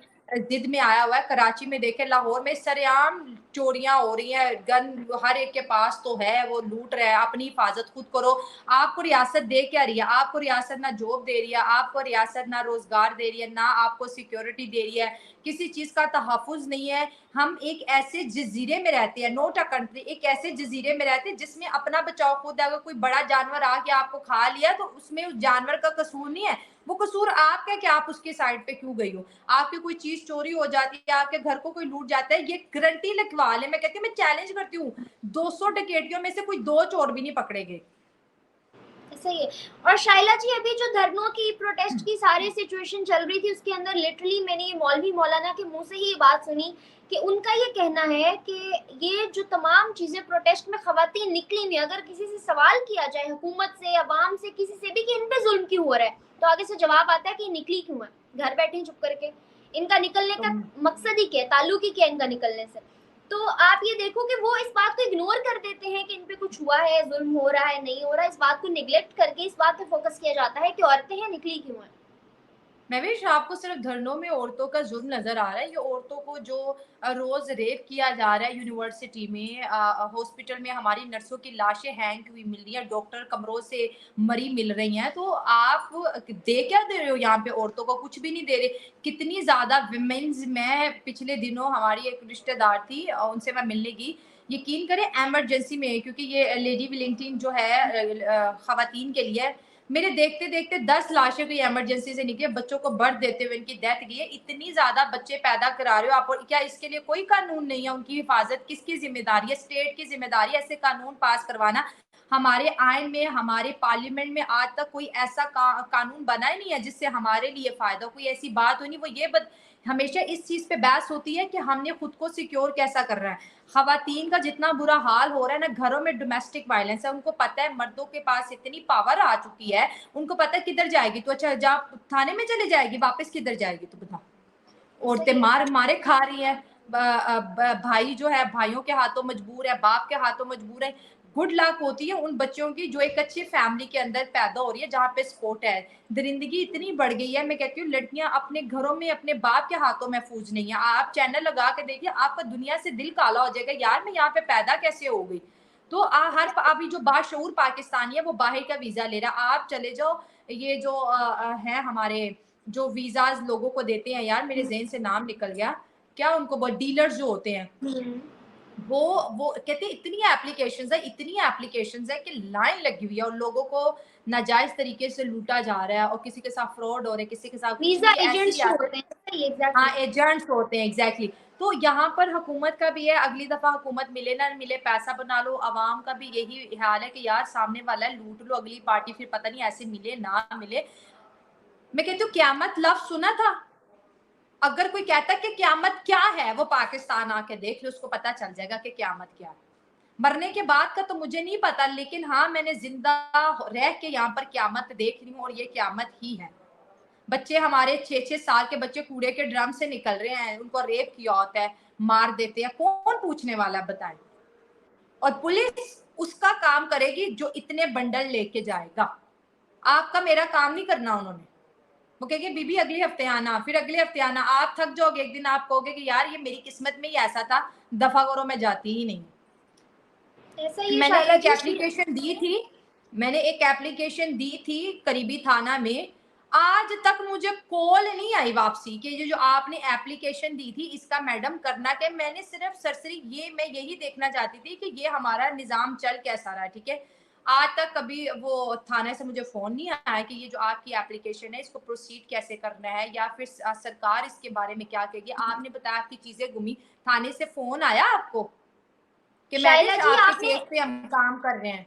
जिद में आया हुआ है। कराची में देखे, लाहौर में सरेआम चोरियां हो रही हैं, गन हर एक के पास तो है, वो लूट रहा है। अपनी हिफाजत खुद करो। आपको रियासत दे क्या रही है? आपको रियासत ना जॉब दे रही है, आपको रियासत ना रोजगार दे रही है, ना आपको सिक्योरिटी दे रही है, किसी चीज का तहफुज नहीं है। हम एक ऐसे जजीरे में रहते हैं, नोट अ कंट्री, एक ऐसे जजीरे में रहते हैं जिसमें अपना बचाव खुद है। अगर कोई बड़ा जानवर आके आपको खा लिया तो उसमें उस जानवर का कसूर नहीं है, वो कसूर आपका है कि आप उसके साइड पे क्यों गई हो। आपकी कोई चीज चोरी हो जाती है, आपके घर को कोई लूट जाता है, ये गारंटी लिखवा ले, मैं कहती हूँ, मैं चैलेंज करती हूँ, 200 डकैतियों में से कोई 2 चोर भी नहीं पकड़े गए। सही है। और शाइला जी, अभी जो धरनों की, प्रोटेस्ट की सारी सिचुएशन चल रही थी, उसके अंदर लिटरली मैंने ये मौलवी मौलाना के मुंह से ही ये बात सुनी कि उनका ये कहना है कि ये जो तमाम चीजें प्रोटेस्ट में खवातीन निकली नहीं, अगर किसी से सवाल किया जाए, हुकूमत से, अवाम से, किसी से भी, कि इन पे जुल्म क्यों हो रहा है, तो आगे से जवाब आता है कि निकली क्यों है, घर बैठे चुप करके। इनका निकलने का मकसद ही क्या है, ताल्लुक ही क्या है इनका निकलने से? तो आप ये देखो कि वो इस बात को इग्नोर कर देते हैं कि इन पे कुछ हुआ है, जुल्म हो रहा है, नहीं हो रहा है, इस बात को निगलेक्ट करके इस बात पे फोकस किया जाता है कि औरतें हैं, निकली क्यों है। महवेश, आपको सिर्फ धरनों में औरतों का जुल्म नजर आ रहा है? ये औरतों को जो रोज रेप किया जा रहा है यूनिवर्सिटी में, हॉस्पिटल में हमारी नर्सों की लाशें हैंग हुई मिल रही हैं, डॉक्टर कमरों से मरी मिल रही हैं, तो आप दे क्या दे रहे हो यहाँ पे? औरतों को कुछ भी नहीं दे रहे। कितनी ज्यादा विमेन्स, मैं पिछले दिनों हमारी एक रिश्तेदार थी, उनसे मैं मिलने की, यकीन करें एमरजेंसी में, क्योंकि ये लेडी विलिंगटन जो है खवातीन के लिए, मेरे देखते देखते 10 लाशें कोई इमरजेंसी से निकली, बच्चों को बर्थ देते हुए इनकी डेथ गई है। इतनी ज्यादा बच्चे पैदा करा रहे हो आप, और क्या इसके लिए कोई कानून नहीं है? उनकी हिफाजत किसकी जिम्मेदारी है? स्टेट की जिम्मेदारी है ऐसे कानून पास करवाना। हमारे आइन में, हमारे पार्लियामेंट में आज तक कोई ऐसा कानून बना ही नहीं है जिससे हमारे लिए फायदा, कोई ऐसी बात हुई नहीं। वो हमेशा इस चीज पे बहस होती है कि हमने खुद को सिक्योर कैसा कर रहा है। खवातीन का जितना बुरा हाल हो रहा है ना, घरों में डोमेस्टिक वायलेंस है, उनको पता है मर्दों के पास इतनी पावर आ चुकी है, उनको पता है किधर जाएगी तो अच्छा जा थाने में चले जाएगी, वापस किधर जाएगी तो बता। औरतें मार मारे खा रही है, भाई जो है भाइयों के हाथों मजबूर है, बाप के हाथों मजबूर है। गुड लक होती है उन बच्चों की जो एक अच्छी फैमिली के अंदर पैदा हो रही है जहाँ पे सपोर्ट है। दरिंदगी इतनी बढ़ गई है, मैं कहती हूँ लड़कियां अपने घरों में अपने बाप के हाथों महफूज नहीं है। आप चैनल लगा के देखिए, आपका दुनिया से दिल काला हो जाएगा, यार मैं यहाँ पे पैदा कैसे हो गई। तो हर अभी जो बाशऊर पाकिस्तानी है वो बाहर का वीजा ले रहा। आप चले जाओ, ये जो है हमारे जो वीजाज लोगों को देते हैं, यार मेरे ज़हन से नाम निकल गया, क्या उनको वो डीलर्स जो होते हैं, वो कहते हैं इतनी एप्लीकेशंस है कि लाइन लगी हुई है और लोगों को नाजायज तरीके से लूटा जा रहा है और किसी के साथ फ्रॉड हो रहा है, किसी के साथ कुछ वीजा भी ऐसी एजेंट्स जो रियासत। होते हैं, एग्जैक्टली। हाँ, एजेंट्स होते हैं, एग्जैक्टली। तो यहाँ पर हुकूमत का भी है, अगली दफा हुकूमत मिले ना मिले पैसा बना लो, अवाम का भी यही हाल है कि यार सामने वाला है लूट लो, अगली पार्टी फिर पता नहीं ऐसे मिले ना मिले। मैं कहती हूँ क्यामत लफ्ज सुना था, अगर कोई कहता कि क्यामत क्या है, वो पाकिस्तान आके देख लो, उसको पता चल जाएगा कि क्यामत क्या है। मरने के बाद का तो मुझे नहीं पता, लेकिन हाँ मैंने जिंदा रह के यहाँ पर क्यामत देख रही हूँ और ये क्यामत ही है। बच्चे हमारे 6-6 साल के बच्चे कूड़े के ड्रम से निकल रहे हैं, उनको रेप किया होता है, मार देते हैं, कौन पूछने वाला है बताएं। और पुलिस उसका काम करेगी जो इतने बंडल लेके जाएगा। आपका मेरा काम नहीं करना उन्होंने। वो कहेंगे बीबी अगले हफ्ते आना, फिर अगले हफ्ते आना, आप थक जाओगे, एक दिन आप कहोगे कि यार ये मेरी किस्मत में ही ऐसा था, दफा करो, मैं जाती ही नहीं। ऐसा ही मैंने शायला एक जी। एप्लीकेशन दी थी करीबी थाना में, आज तक मुझे कॉल नहीं आई वापसी कि ये जो आपने एप्लीकेशन दी थी इसका मैडम करना क्या। मैंने सिर्फ सरसरी ये मैं यही देखना चाहती थी कि ये हमारा निजाम चल कैसा रहा है, ठीक है। आज तक कभी वो थाने से मुझे फोन नहीं आया कि ये जो आपकी एप्लीकेशन है इसको प्रोसीड कैसे करना है या फिर सरकार इसके बारे में क्या कहेगी। आपने बताया आपकी चीजें गुमी, थाने से फोन आया आपको कि शायला मैडम जी आपके आपने केस पे हम काम कर रहे हैं।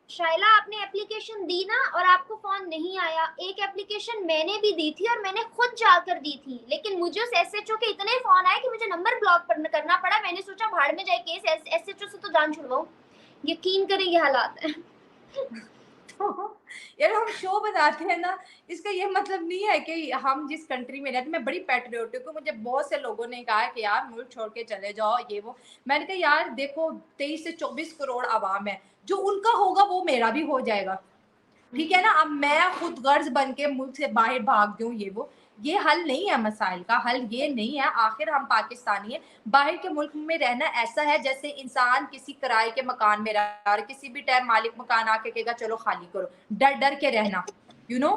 शायला आपने एप्लीकेशन दी ना और आपको फोन नहीं आया। एक एप्लीकेशन मैंने भी दी थी और मैंने खुद जाकर दी थी, लेकिन मुझे उस एसएचओ के इतने फोन आए कि मुझे नंबर ब्लॉक करना पड़ा। मैंने सोचा भाड़ में जाए केस, एसएचओ से तो जान छुड़वाऊं। यकीन करें ये हालात है। तो यार हम शो बताते हैं ना, इसका ये मतलब नहीं है कि हम जिस कंट्री में रहते, मैं बड़ी पैट्रियोटिक हूँ। मुझे बहुत से लोगों ने कहा कि यार मुल्क छोड़ के चले जाओ ये वो। मैंने कहा यार देखो 23 से 24 करोड़ आवाम है, जो उनका होगा वो मेरा भी हो जाएगा, ठीक है ना। अब मैं खुद गर्ज बन के मुल्क से बाहर भाग दूं ये वो, ये हल नहीं है मसाइल का, हल ये नहीं है। आखिर हम पाकिस्तानी हैं, बाहर के मुल्क में रहना ऐसा है जैसे इंसान किसी किराए के मकान में रह रहा, किसी भी टाइम मालिक मकान आके कहेगा चलो खाली करो, डर डर के रहना, यू नो।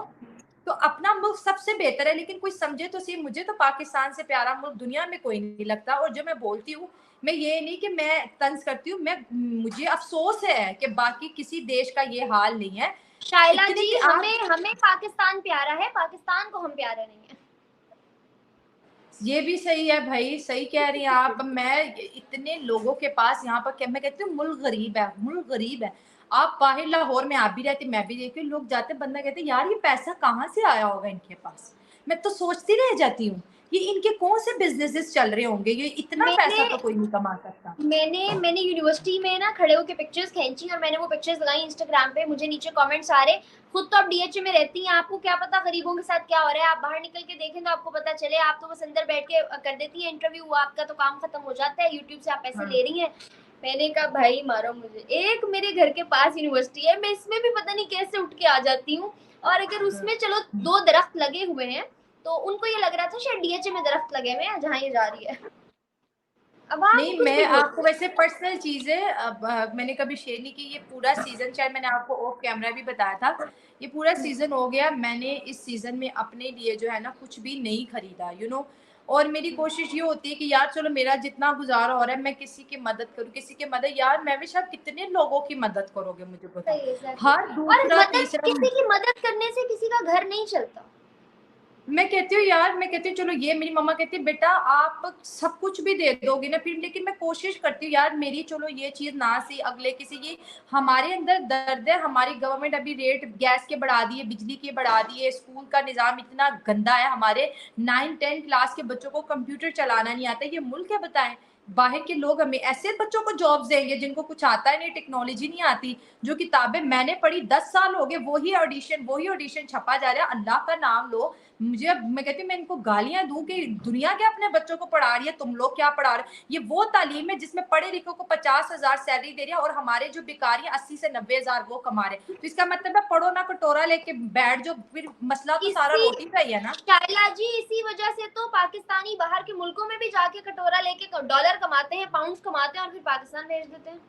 तो अपना मुल्क सबसे बेहतर है, लेकिन कोई समझे तो सही, मुझे तो पाकिस्तान से प्यारा मुल्क दुनिया में कोई नहीं लगता। और जो मैं बोलती हूँ, मैं ये नहीं कि मैं तंज करती हूँ, मैं मुझे अफसोस है कि बाकी किसी देश का ये हाल नहीं है। शायला इतने जी कि हमें पाकिस्तान प्यारा है, पाकिस्तान को हम प्यारे नहीं है। ये भी सही है भाई, सही कह रही हैं आप। मैं इतने लोगों के पास यहाँ पर मैं कहती हूँ मुल्क गरीब है, मुल्क गरीब है। आप बाहर लाहौर में आप भी रहती, मैं भी देखती हूँ, लोग जाते बंदा कहते यार ये पैसा कहाँ से आया होगा इनके पास। मैं तो सोचती रह जाती हूँ ये इनके कौन से बिजनेसेस चल रहे होंगे, ये इतना पैसा तो कोई नहीं कमा सकता। मैंने यूनिवर्सिटी में ना खड़े होकर पिक्चर्स खींची और मैंने वो पिक्चर्स लगाई इंस्टाग्राम पे। मुझे नीचे कमेंट्स आ रहे, खुद तो आप डीएचए में रहती हैं, आपको क्या पता गरीबों के साथ क्या हो रहा है। आप बाहर निकल के देखें तो आपको पता चले। आप तो बस अंदर बैठ के कर देती है इंटरव्यू, आपका तो काम खत्म हो जाता है, यूट्यूब से आप पैसे ले रही हैं। मैंने कहा भाई मारो मुझे। एक मेरे घर के पास यूनिवर्सिटी है, मैं इसमें भी पता नहीं कैसे उठ के आ जाती हूँ। और अगर उसमें चलो 2 दरख्त लगे हुए हैं तो उनको ये लग रहा था शायद डीएचए में दरख्त लगे हुए हैं जहाँ ये जा रही है। अब आप नहीं, कुछ भी मैं बोल आपको वैसे पर्सनल चीजें अब मैंने कभी शेयर नहीं की। ये पूरा सीजन शायद मैंने आपको ऑफ कैमरा भी बताया था, ये पूरा सीजन हो गया। मैंने इस सीजन में अपने लिए जो है ना कुछ भी नहीं खरीदा, यू नो। और मेरी कोशिश ये होती है कि यार चलो मेरा जितना गुजारा हो रहा है मैं किसी की मदद करूँ, किसी की मदद। यार मैं भी शायद कितने लोगों की मदद करोगे मुझे बताओ, सही है, exactly। हर और दूसरा मदद, तीसरा। किसी की मदद करने से किसी का घर नहीं चलता। मैं कहती हूँ यार, मैं कहती हूँ चलो, ये मेरी मम्मा कहती है बेटा आप सब कुछ भी दे दोगे ना फिर, लेकिन मैं कोशिश करती हूँ यार मेरी चलो ये चीज ना सी अगले किसी की, हमारे अंदर दर्द है। हमारी गवर्नमेंट अभी रेट गैस के बढ़ा दिए, बिजली के बढ़ा दिए, स्कूल का निजाम इतना गंदा है, हमारे 9-10 क्लास के बच्चों को कंप्यूटर चलाना नहीं आता। ये मुल्क है बताएं, बाहर के लोग हमें ऐसे बच्चों को जॉब्स देंगे जिनको कुछ आता है नहीं, टेक्नोलॉजी नहीं आती। जो किताबें मैंने पढ़ी 10 साल हो गए वही ऑडिशन छपा जा रहा है। अल्लाह का नाम लो। मुझे अब मैं कहती हूँ मैं इनको गालियां दूं कि दुनिया क्या अपने बच्चों को पढ़ा रही है, तुम लोग क्या पढ़ा रहे हो। ये वो तालीम है जिसमें पढ़े लिखों को 50,000 सैलरी दे रही है और हमारे जो बेकारी 80 से 90 हजार वो कमा रहे। तो इसका मतलब है पढ़ो ना कटोरा लेके बैठ जो, फिर मसला तो सारा इसी रोटी का ही है ना। शायला जी, इसी वजह से तो पाकिस्तानी बाहर के मुल्कों में भी जाके कटोरा लेके डॉलर कमाते हैं, पाउंड्स कमाते हैं और फिर पाकिस्तान भेज देते हैं।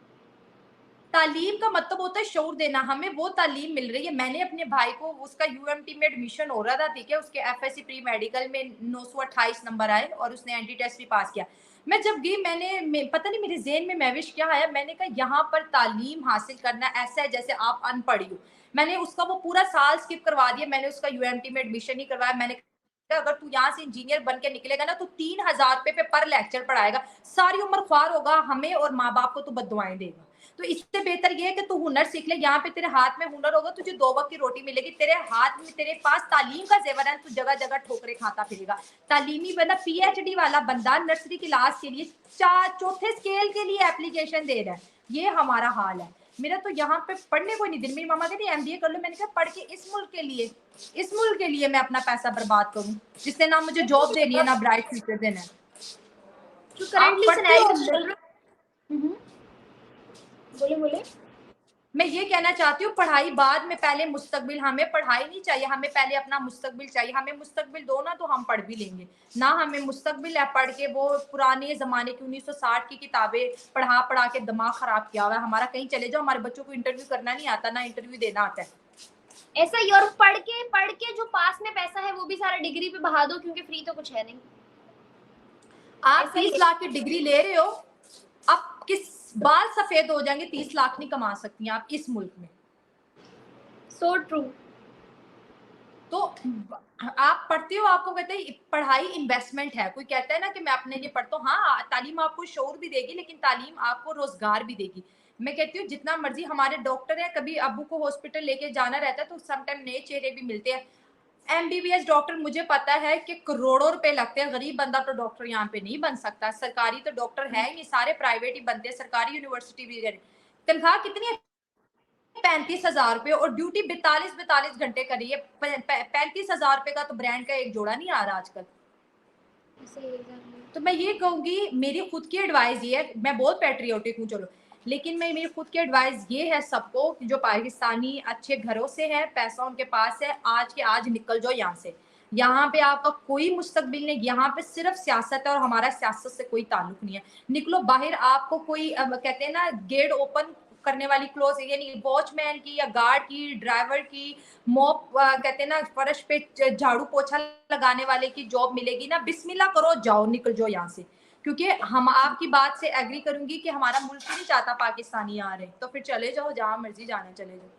तालीम का मतलब होता है शऊर देना, हमें वो तालीम मिल रही है। मैंने अपने भाई को, उसका यूएमटी में एडमिशन हो रहा था, ठीक है, उसके एफएससी प्री मेडिकल में 928 नंबर आए और उसने एंटी टेस्ट भी पास किया। मैं जब गई पता नहीं मेरे जेन में मैविश क्या आया, मैंने कहा यहाँ पर तालीम हासिल करना ऐसा है जैसे आप अनपढ़ी हो। मैंने उसका वो पूरा साल स्किप करवा दिया, मैंने उसका यूएमटी में एडमिशन नहीं करवाया। मैंने कहा अगर तू यहाँ से इंजीनियर बन के निकलेगा ना तो 3,000 रुपए पे पर लेक्चर पढ़ाएगा, सारी उम्र ख्वार होगा, हमें और माँ बाप को तो बददुआएं देगा। तो इससे बेहतर ये है कि तू हुनर सीख ले, यहाँ पे तेरे हाथ में हुनर होगा, तुझे 2 वक्त की रोटी मिलेगी, तेरे हाथ में तेरे पास तालीम का जेवर है, तू जगह जगह ठोकरे खाता फिरेगा। तालीमी बंदा, पीएचडी वाला बंदा नर्सरी क्लास के लिए चौथे स्केल के लिए एप्लीकेशन दे रहा है। ये हमारा हाल है। मेरा तो यहाँ पे पढ़ने को नहीं दिन, मेरी मामा कहती एमबीए कर लो, मैंने कहा पढ़ के इस मुल्क के लिए, इस मुल्क के लिए मैं अपना पैसा बर्बाद करूं जिसने ना मुझे जॉब देनी है ना ब्राइट फ्यूचर देना है। जो आप करेंटली पढ़ते हो, सिनेरियो चल रहा है। बोले बोले। मैं ये कहना चाहती हूँ पढ़ाई बाद में, पहले मुस्तकबिल। हमें पढ़ाई नहीं चाहिए, हमें पहले अपना मुस्तकबिल चाहिए। हमें मुस्तकबिल दो ना तो हम पढ़ भी लेंगे, ना हमें मुस्तकबिल है पढ़ के वो पुराने जमाने की 1960 की किताबें पढ़ा पढ़ा के दिमाग खराब किया हुआ है हमारा। कहीं चले जाओ, हमारे बच्चों को इंटरव्यू करना नहीं आता, ना इंटरव्यू देना आता है। ऐसा ही, और पढ़ के जो पास में पैसा है वो भी सारा डिग्री पे बहा दो, क्योंकि फ्री तो कुछ है नहीं। आप ऐसा ही 30 लाख की डिग्री ले रहे हो, आप किस बाल सफेद हो जाएंगे, 30 लाख नहीं कमा सकती आप इस मुल्क में। So true. तो आप पढ़ते हो, आपको कहते हैं पढ़ाई इन्वेस्टमेंट है। कोई कहता है ना कि मैं अपने लिए पढ़ता हूँ, हाँ तालीम आपको शौर भी देगी लेकिन तालीम आपको रोजगार भी देगी। मैं कहती हूँ जितना मर्जी हमारे डॉक्टर है, कभी अबू को हॉस्पिटल लेके जाना रहता है तो समटाइम नए चेहरे भी मिलते हैं। एमबीबीएस डॉक्टर मुझे पता है कि करोड़ों रुपए लगते हैं, गरीब बंदा तो डॉक्टर यहाँ पे नहीं बन सकता। सरकारी तो डॉक्टर है ही नहीं, सारे प्राइवेट ही बनते हैं, सरकारी यूनिवर्सिटी भी। तनख्वाह कितनी है? 35,000 रुपए, और ड्यूटी 42-42 घंटे करी है। 35,000 रुपए का तो ब्रांड का एक जोड़ा नहीं आ रहा आजकल। तो मैं ये कहूंगी, मेरी खुद की एडवाइस ये है, मैं बहुत पैट्रियोटिक हूँ चलो, लेकिन मैं मेरी खुद की एडवाइस ये है सबको कि जो पाकिस्तानी अच्छे घरों से है, पैसा उनके पास है, आज के आज निकल जाओ यहाँ से। यहाँ पे आपका कोई मुस्तकबिल नहीं, यहाँ पे सिर्फ सियासत है और हमारा सियासत से कोई ताल्लुक नहीं है। निकलो बाहर, आपको कोई कहते हैं ना गेट ओपन करने वाली क्लोज, यानी वॉचमैन की या गार्ड की, ड्राइवर की, मॉप कहते हैं ना फर्श पे झाड़ू पोछा लगाने वाले की जॉब मिलेगी ना, बिस्मिल्लाह करो जाओ, निकल जाओ यहाँ से। क्योंकि हम आपकी बात से एग्री करूंगी कि हमारा मुल्क ही नहीं चाहता पाकिस्तानी आ रहे, तो फिर चले जाओ जहां मर्जी जाना चले जाओ।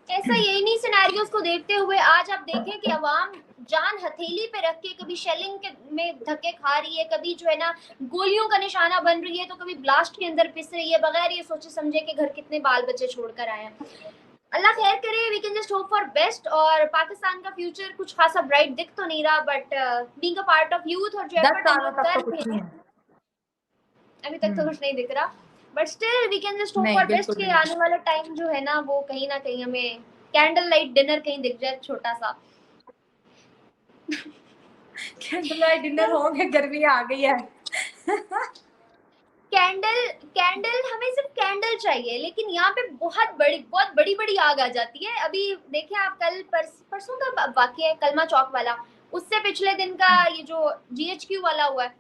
ऐसा यही नहीं सिनेरियोस को देखते हुए आज आप देखें कि अवाम जान हथेली पे रख के कभी शेलिंग के में धक्के खा रही है, कभी जो है ना गोलियों का निशाना बन रही है, तो कभी ब्लास्ट के अंदर पिस रही है, बगैर ये सोचे समझे कि घर कितने बाल बच्चे छोड़कर आए हैं। अल्लाह खैर करे, we can just hope for best. और पाकिस्तान का फ्यूचर कुछ खासा ब्राइट दिख तो नहीं रहा, but being a part of youth और जो 10 एफर्ट हम सालों लोग तक कर तो रहे कुछ हैं, नहीं है। अभी तक तो कुछ नहीं दिख रहा, but still we can just hope नहीं फॉर बेस्ट बिल्कुल के नहीं। आने वाला टाइम जो है ना वो कहीं ना कहीं हमें कैंडल लाइट डिनर कहीं दिख जाए छोटा सा। कैंडल लाइट डिनर होंगे, गर्मी आ गई है। कैंडल कैंडल हमें सिर्फ कैंडल चाहिए, लेकिन यहाँ पे बहुत बड़ी बड़ी आग आ जाती है। अभी देखें आप, कल परसों का वाकया है, कलमा चौक वाला, उससे पिछले दिन का ये जो जीएचक्यू वाला हुआ है,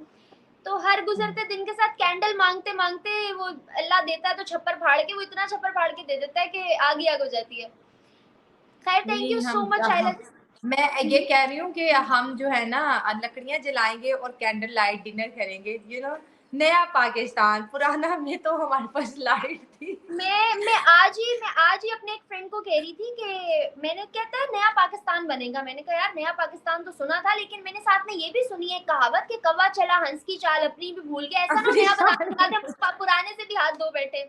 तो हर गुजरते दिन के साथ कैंडल मांगते मांगते वो अल्लाह देता है तो छप्पर फाड़ के, वो इतना छप्पर फाड़ के दे देता है कि आग ही आग हो जाती है। खैर, थैंक यू नहीं सो मच आयला। मैं ये कह रही हूँ कि हम जो है ना लकड़ियां जलाएंगे और कैंडल लाइट डिनर करेंगे, यू नो, नया पाकिस्तान, पुराना में तो हमारे पास लाइट थी। मैं आज ही अपने एक फ्रेंड को कह रही थी कि मैंने कहता है नया पाकिस्तान बनेगा। मैंने कहा यार नया पाकिस्तान तो सुना था, लेकिन मैंने साथ में ये भी सुनी है कहावत कि कौवा चला हंस की चाल अपनी भी भूल गया। ऐसा ना अपनी नया चाल बनाते हम पुराने से भी हाथ धो बैठे,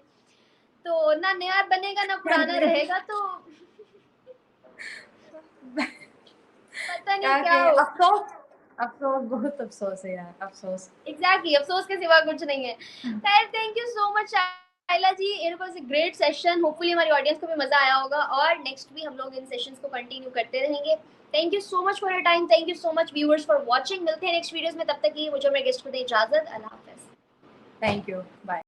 तो ना नया बनेगा ना पुराना रहेगा, तो पता नहीं क्या क्या कहे, हो। अफसोस, अफसोस, बहुत अफसोस है यार, अफसोस। एग्जैक्टली अफसोस के सिवा कुछ नहीं है। खैर thank you so much Shaila ji, it was a great session. Hopefully हमारी ऑडियंस को भी मजा आया होगा और नेक्स्ट भी हम लोग इन सेशंस को कंटिन्यू करते रहेंगे। Thank you so much for your time, thank you so much viewers for watching. मिलते हैं नेक्स्ट वीडियोस में, तब तक के लिए मुझे मेरे गेस्ट को दे इजाजत। अल्लाह हाफिज। Thank you, bye.